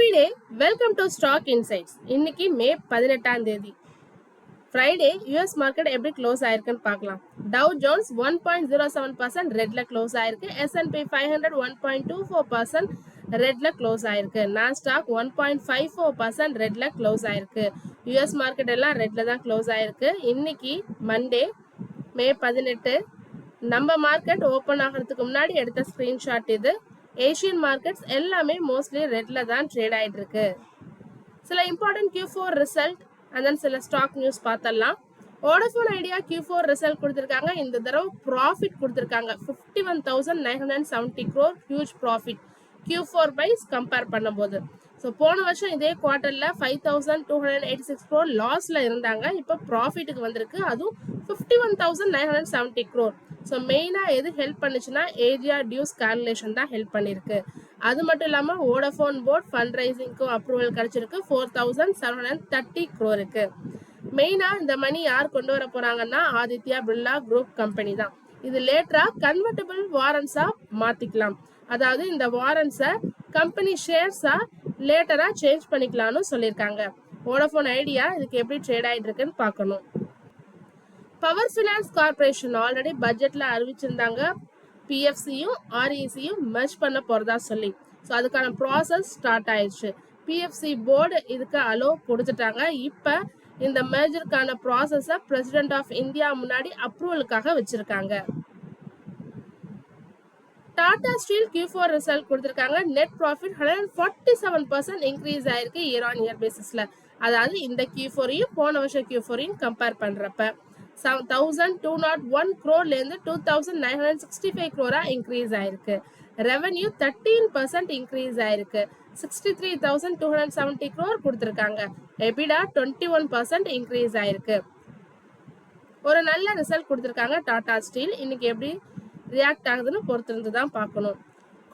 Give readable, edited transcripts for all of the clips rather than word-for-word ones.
Friday, welcome to Stock Insights. இன்னைக்கு மே 18ஆம் தேதி. Friday, US market எப்படி க்ளோஸ் ஆயிருக்குன்னு பார்க்கலாம். Dow Jones 1.07% ரெட்ல க்ளோஸ் ஆயிருக்கு. S&P 500 1.24% ரெட்ல க்ளோஸ் ஆயிருக்கு. Nasdaq 1.54% ரெட்ல க்ளோஸ் ஆயிருக்கு. US மார்க்கெட் எல்லாம் ரெட்ல தான் க்ளோஸ் ஆயிருக்கு. இன்னைக்கு மண்டே மே 18 நம்ம மார்க்கெட் ஓபன் ஆகிறதுக்கு முன்னாடி எடுத்த ஸ்கிரீன்ஷாட் இது. ஏஷியன் மார்க்கெட்ஸ் எல்லாமே மோஸ்ட்லி ரெட்ல தான் ட்ரேட் ஆயிட்டு இருக்கு. சில important Q4 result and then சில ஸ்டாக் நியூஸ் பார்த்தலாம். வோடஃபோன் ஐடியா Q4 ரிசல்ட் கொடுத்திருக்காங்க. இந்த தடவை ப்ராஃபிட் கொடுத்திருக்காங்க. 51,970 crore ஹியூஜ் ப்ராஃபிட் Q4 பைஸ் கம்பேர் பண்ணும்போது. ஸோ போன வருஷம் இதே குவார்ட்டர்ல 5,286 crore லாஸ்ல இருந்தாங்க. இப்போ ப்ராஃபிட்டுக்கு வந்திருக்கு. அதுவும் 51,970 crore. ஸோ மெயினாக எது ஹெல்ப் பண்ணுச்சுன்னா ஏரியா டியூஸ் கால்குலேஷன் தான் ஹெல்ப் பண்ணியிருக்கு. அது மட்டும் இல்லாமல் வோடஃபோன் போர்ட் ஃபண்ட் ரைசிங்க்கும் அப்ரூவல் கிடைச்சிருக்கு. 4,730 crore. மெயினாக இந்த மணி யார் கொண்டு வர போறாங்கன்னா ஆதித்யா பிர்லா குரூப் கம்பெனி தான். இது லேட்டரா கன்வெர்டபிள் வாரண்ட்ஸா மாத்திக்கலாம். அதாவது இந்த வாரண்ட்ஸை கம்பெனி ஷேர்ஸா லேட்டரா சேஞ்ச் பண்ணிக்கலாம்னு சொல்லியிருக்காங்க. வோடஃபோன் ஐடியா இதுக்கு எப்படி ட்ரேட் ஆயிட்டு இருக்குன்னு பார்க்கணும். பவர் ஃபினான்ஸ் கார்பரேஷன் ஆல்ரெடி பட்ஜெட்ல அறிவிச்சிருந்தாங்க பிஎஃப்சியும் ஆர்இசியும் மெர்ஜ் பண்ண போறதா சொல்லி. ஸோ அதுக்கான ப்ராசஸ் ஸ்டார்ட் ஆயிடுச்சு. பிஎஃப்சி போர்டு இதுக்கு அலோ கொடுத்துட்டாங்க. இப்போ இந்த மெர்ஜருக்கான ப்ராசஸை பிரசிடென்ட் ஆஃப் இந்தியா முன்னாடி அப்ரூவலுக்காக வச்சிருக்காங்க. டாடா ஸ்டீல் Q4 ரிசல்ட் கொடுத்திருக்காங்க. நெட் ப்ராஃபிட் 147% இன்க்ரீஸ் ஆயிருக்கு இயர் ஆன் இயர் பேசிஸ்ல. அதாவது இந்த Q4யும் போன வருஷம் Q4யும் கம்பேர் பண்றப்ப 1,201 crore இருந்து 2,965 crore இன்க்ரீஸ் ஆயிருக்கு. ரெவென்யூ 13% இன்க்ரீஸ் ஆயிருக்கு. 63,270 crore கொடுத்திருக்காங்க. எபிடா 21% இன்க்ரீஸ் ஆயிருக்கு. ஒரு நல்ல ரிசல்ட் கொடுத்திருக்காங்க டாடா ஸ்டீல். இன்னைக்கு எப்படி ரியாக்ட் ஆகுதுன்னு பொறுத்திருந்து தான் பார்க்கணும்.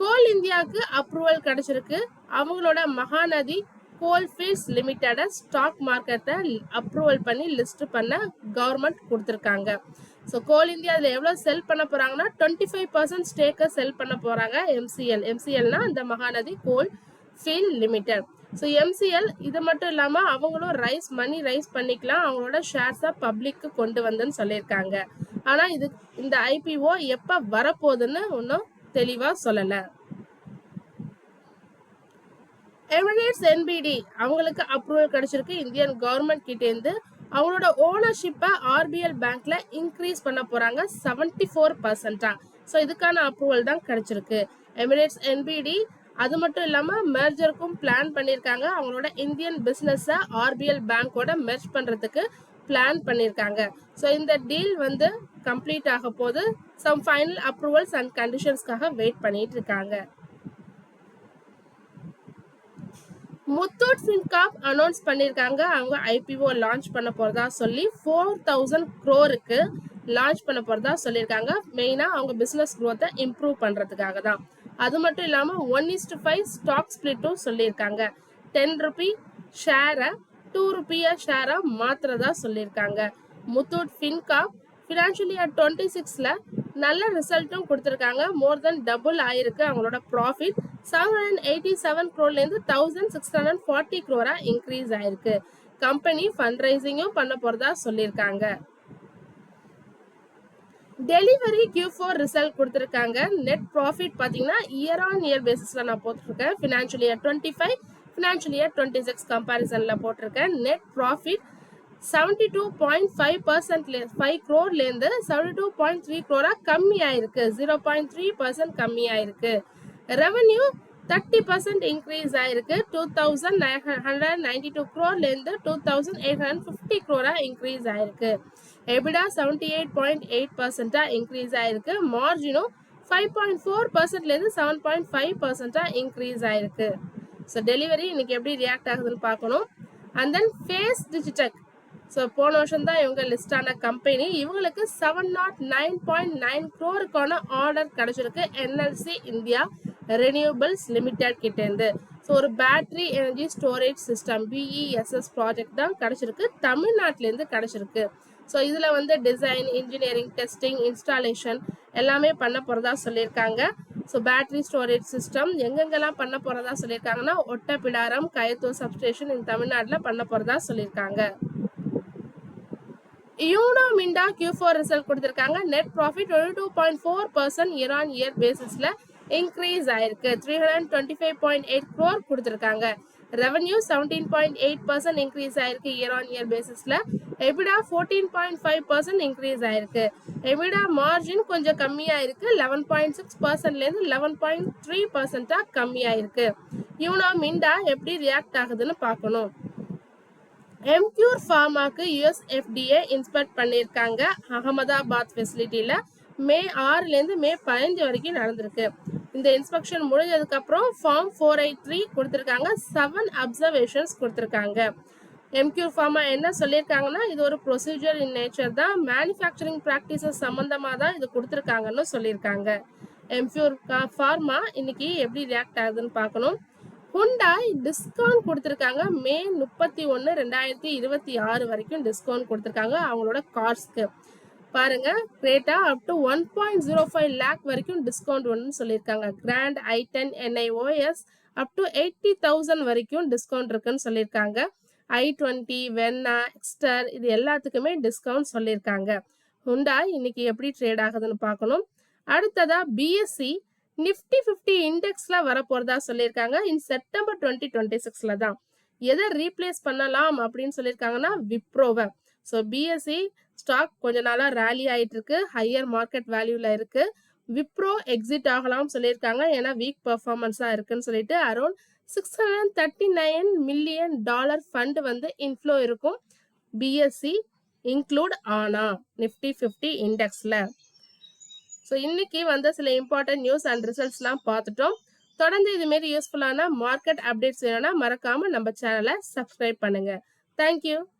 கோல் இந்தியாவுக்கு அப்ரூவல் கிடைச்சிருக்கு. அவங்களோட மகாநதி கோல் ஃபீல்ட்ஸ் லிமிடெட் ஸ்டாக் மார்க்கெட்டை அப்ரூவல் பண்ணி லிஸ்ட் பண்ண கவர்மெண்ட் கொடுத்துருக்காங்க. ஸோ கோல் இந்தியா அதில் எவ்வளோ செல் பண்ண போறாங்கன்னா 25% ஸ்டேக்கை செல் பண்ண போறாங்க. எம்சிஎல்னா இந்த மகாநதி கோல் ஃபீல்ட் லிமிடெட். ஸோ எம்சிஎல் இது மட்டும் இல்லாமல் அவங்களும் மணி ரைஸ் பண்ணிக்கலாம். அவங்களோட ஷேர்ஸை பப்ளிக்கு கொண்டு வந்துன்னு சொல்லியிருக்காங்க. ஆனால் இந்த ஐபிஓ எப்போ வரப்போகுதுன்னு ஒன்றும் தெளிவாக சொல்லலை. எமிரேட்ஸ் என்பிடி அவங்களுக்கு அப்ரூவல் கிடைச்சிருக்கு. இந்தியன் கவர்மெண்ட் கிட்டேருந்து அவங்களோட ஓனர்ஷிப்பை ஆர்பிஎல் பேங்க்ல இன்க்ரீஸ் பண்ண போறாங்க 74%. ஸோ இதுக்கான அப்ரூவல் தான் கிடைச்சிருக்கு. எமிரேட்ஸ் என்பிடி அது மட்டும் இல்லாம மெர்ஜருக்கும் பிளான் பண்ணியிருக்காங்க. அவங்களோட இந்தியன் பிசினஸை ஆர்பிஎல் பேங்கோட மெர்ஜ் பண்றதுக்கு பிளான் பண்ணியிருக்காங்க. ஸோ இந்த டீல் வந்து கம்ப்ளீட் ஆக போது சம் ஃபைனல் அப்ரூவல்ஸ் அண்ட் கண்டிஷன்ஸ்க்காக வெயிட் பண்ணிட்டு இருக்காங்க. முத்தூட் ஃபின்கார்ப் அனௌன்ஸ் பண்ணியிருக்காங்க. அவங்க ஐபிஓ லான்ச் பண்ண போறதா சொல்லி 4,000 crore லான்ச் பண்ண போறதா சொல்லியிருக்காங்க. மெயினா அவங்க பிசினஸ் குரோத்தை இம்ப்ரூவ் பண்றதுக்காக தான். அது மட்டும் இல்லாம 1:5 ஸ்டாக் ஸ்பிளிட்டும் சொல்லியிருக்காங்க. 10 ரூபி ஷேரை 2 ரூபியா ஷேரா மாத்திரதா சொல்லியிருக்காங்க. முத்தூட் ஃபின்கார்ப் ஃபினான்ஷியல் இயர் 26ல நல்ல ரிசல்ட்டும் கொடுத்திருக்காங்க. மோர் தென் டபுள் ஆயிருக்கு அவங்களோட ப்ராஃபிட். 787 crore இருந்து 1,640 crore இன்க்ரீஸ் ஆயிருக்கு. கம்பெனி ஃபண்ட் ரைசிங்கும் பண்ண போறதா சொல்லியிருக்காங்க. டெலிவரி Q4 ரிசல்ட் கொடுத்திருக்காங்க. நெட் ப்ராஃபிட் பாத்தீங்கன்னா இயர் ஆன் இயர் பேசிஸ்ல நான் போட்டிருக்கேன். ஃபினான்ஷியல் இயர் 25 ஃபினான்ஷியல் இயர் 26 கம்பேரிசன்ல போட்டிருக்கேன். நெட் ப்ராஃபிட் 72.5% 5 crore இருந்து 72.3 crore கம்மி ஆயிருக்கு. 0.3% கம்மி ஆயிருக்கு. ரெவென்யூ 30% இன்க்ரீஸ் ஆயிருக்கு. 2,992 crore இருந்து 2,850 crore இன்க்ரீஸ் ஆயிருக்கு. எபிடா 78.8% இன்க்ரீஸ் ஆயிருக்கு. மார்ஜினும் 5.4% இருந்து 7.5% இன்க்ரீஸ் ஆயிருக்கு. ஸோ டெலிவரி இன்னைக்கு எப்படி ரியாக்ட் ஆகுதுன்னு பார்க்கணும். And then phase Digitech. So போன வருஷம் தான் இவங்க லிஸ்ட் ஆன கம்பெனி. இவங்களுக்கு 709.9 crore ஆர்டர் கிடைச்சிருக்கு என்எல்சி இந்தியா ரெனியூபிள்ஸ் லிமிடெட் கிட்டேருந்து. ஸோ ஒரு battery energy storage system BESS project தான் கிடைச்சிருக்கு. தமிழ்நாட்டிலேருந்து கிடைச்சிருக்கு. ஸோ இதில் வந்து டிசைன், இன்ஜினியரிங், டெஸ்டிங், இன்ஸ்டாலேஷன் எல்லாமே பண்ண போகிறதா சொல்லியிருக்காங்க. ஸோ பேட்டரி ஸ்டோரேஜ் சிஸ்டம் எங்கெங்கெல்லாம் பண்ண போறதா சொல்லியிருக்காங்கன்னா ஒட்டப்பிடாரம் கயத்தூர் சப்ஸ்டேஷன் இந்த தமிழ்நாட்டில் பண்ண போறதா சொல்லியிருக்காங்க. யூனோ மிண்டா Q4 ரிசல்ட் கொடுத்திருக்காங்க. Net profit 22.4% year on year பேசிஸ்ல இன்க்ரீஸ் ஆயிருக்கு. 325.8 crore கொடுத்திருக்காங்க. ரெவன்யூ 17.8% இன்க்ரீஸ் ஆயிருக்கு இயர் ஆன் இயர் பேசிஸ்ல. எபிடா 14.5% இன்க்ரீஸ் ஆயிருக்கு. எபிடா மார்ஜின் கொஞ்சம் கம்மியா இருக்கு. 11.6%ல இருந்து 11.3% கம்மியா இருக்கு. யூனோ மிண்டா எப்படி ரியாக்ட் ஆகுதுன்னு பார்க்கணும். எம்க்யூர் ஃபார்மாக்கு US FDA இன்ஸ்பெக்ட் பண்ணியிருக்காங்க. அகமதாபாத் ஃபெசிலிட்டியில மே 6லேருந்து மே 15 வரைக்கும் நடந்திருக்கு. இந்த இன்ஸ்பெக்ஷன் முடிஞ்சதுக்கு அப்புறம் ஃபார்ம் 483 கொடுத்துருக்காங்க. 7 அப்சர்வேஷன்ஸ் கொடுத்துருக்காங்க. எம்க்யூர் ஃபார்மா என்ன சொல்லியிருக்காங்கன்னா இது ஒரு ப்ரொசீஜர் இன் நேச்சர் தான், மேனுஃபேக்சரிங் ப்ராக்டிசஸ் சம்பந்தமாக தான் இது கொடுத்துருக்காங்கன்னு சொல்லியிருக்காங்க. எம்க்யூர் ஃபார்மா இன்னைக்கு எப்படி ரியாக்ட் ஆகுதுன்னு பார்க்கணும். ஹுண்டாய் டிஸ்கவுண்ட் கொடுத்துருக்காங்க. மே 31, 2026 வரைக்கும் டிஸ்கவுண்ட் கொடுத்துருக்காங்க அவங்களோட கார்ஸ்க்கு. பாருங்க கிரேட்டா அப் டு 1.05 lakh வரைக்கும் டிஸ்கவுண்ட் ஒன்று சொல்லியிருக்காங்க. Grand i10 NIOS up to 80,000 வரைக்கும் டிஸ்கவுண்ட் இருக்குன்னு சொல்லியிருக்காங்க. i20 வென்னா எக்ஸ்டர் இது எல்லாத்துக்குமே டிஸ்கவுண்ட் சொல்லியிருக்காங்க. ஹுண்டாய் இன்னைக்கு எப்படி ட்ரேட் ஆகுதுன்னு பார்க்கணும். அடுத்ததா BSE நிஃப்டி 50 இண்டெக்ஸ்ல வரப்போறதா சொல்லியிருக்காங்க. இன் செப்டம்பர் 2026ல தான். எதை ரீப்ளேஸ் பண்ணலாம் அப்படின்னு சொல்லியிருக்காங்கன்னா விப்ரோவை. ஸோ BSE ஸ்டாக் கொஞ்ச நாளா ரேலி ஆயிட்டு இருக்கு, ஹையர் மார்க்கெட் வேல்யூல இருக்கு. விப்ரோ எக்ஸிட் ஆகலாம் சொல்லியிருக்காங்க, ஏன்னா வீக் பெர்ஃபார்மன்ஸா இருக்குன்னு சொல்லிட்டு அரௌண்ட் $639 million ஃபண்ட் வந்து இன்ஃப்ளோ இருக்கும். BSE இன்க்ளூட் ஆனா நிஃப்டி 50 இண்டெக்ஸ்ல. ஸோ இன்னைக்கு வந்த சில இம்பார்ட்டன்ட் நியூஸ் அண்ட் ரிசல்ட்ஸ்லாம் பார்த்துட்டோம். தொடர்ந்து இதுமாரி யூஸ்ஃபுல்லான மார்க்கெட் அப்டேட்ஸ் வேணும்னா மறக்காம நம்ம சேனலை சப்ஸ்கிரைப் பண்ணுங்க. தேங்க்யூ.